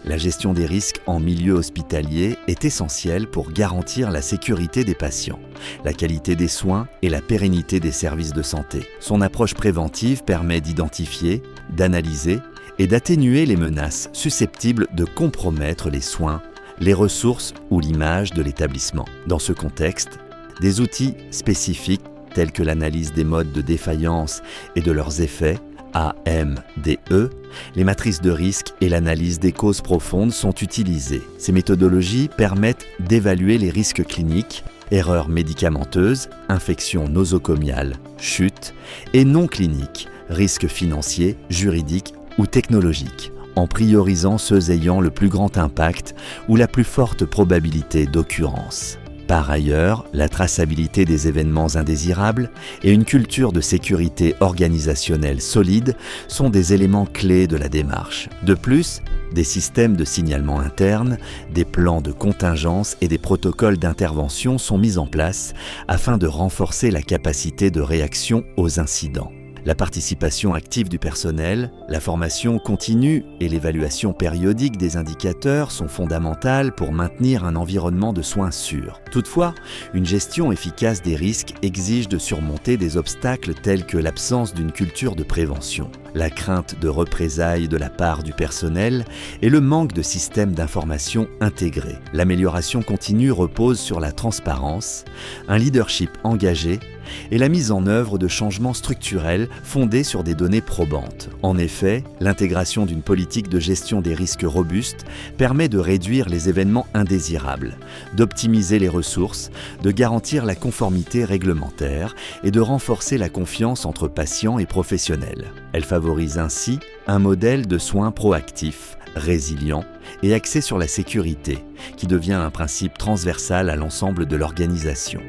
La gestion des risques en milieu hospitalier est essentielle pour garantir la sécurité des patients, la qualité des soins et la pérennité des services de santé. Son approche préventive permet d'identifier, d'analyser et d'atténuer les menaces susceptibles de compromettre les soins, les ressources ou l'image de l'établissement. Dans ce contexte, des outils spécifiques tels que l'analyse des modes de défaillance et de leurs effets, AMDE, les matrices de risque et l'analyse des causes profondes sont utilisées. Ces méthodologies permettent d'évaluer les risques cliniques, erreurs médicamenteuses, infections nosocomiales, chutes, et non cliniques, risques financiers, juridiques ou technologiques, en priorisant ceux ayant le plus grand impact ou la plus forte probabilité d'occurrence. Par ailleurs, la traçabilité des événements indésirables et une culture de sécurité organisationnelle solide sont des éléments clés de la démarche. De plus, des systèmes de signalement interne, des plans de contingence et des protocoles d'intervention sont mis en place afin de renforcer la capacité de réaction aux incidents. La participation active du personnel, la formation continue et l'évaluation périodique des indicateurs sont fondamentales pour maintenir un environnement de soins sûr. Toutefois, une gestion efficace des risques exige de surmonter des obstacles tels que l'absence d'une culture de prévention, la crainte de représailles de la part du personnel et le manque de systèmes d'information intégrés. L'amélioration continue repose sur la transparence, un leadership engagé et la mise en œuvre de changements structurels fondés sur des données probantes. En effet, l'intégration d'une politique de gestion des risques robuste permet de réduire les événements indésirables, d'optimiser les ressources, de garantir la conformité réglementaire et de renforcer la confiance entre patients et professionnels. Elle favorise ainsi un modèle de soins proactifs, résilient et axé sur la sécurité, qui devient un principe transversal à l'ensemble de l'organisation.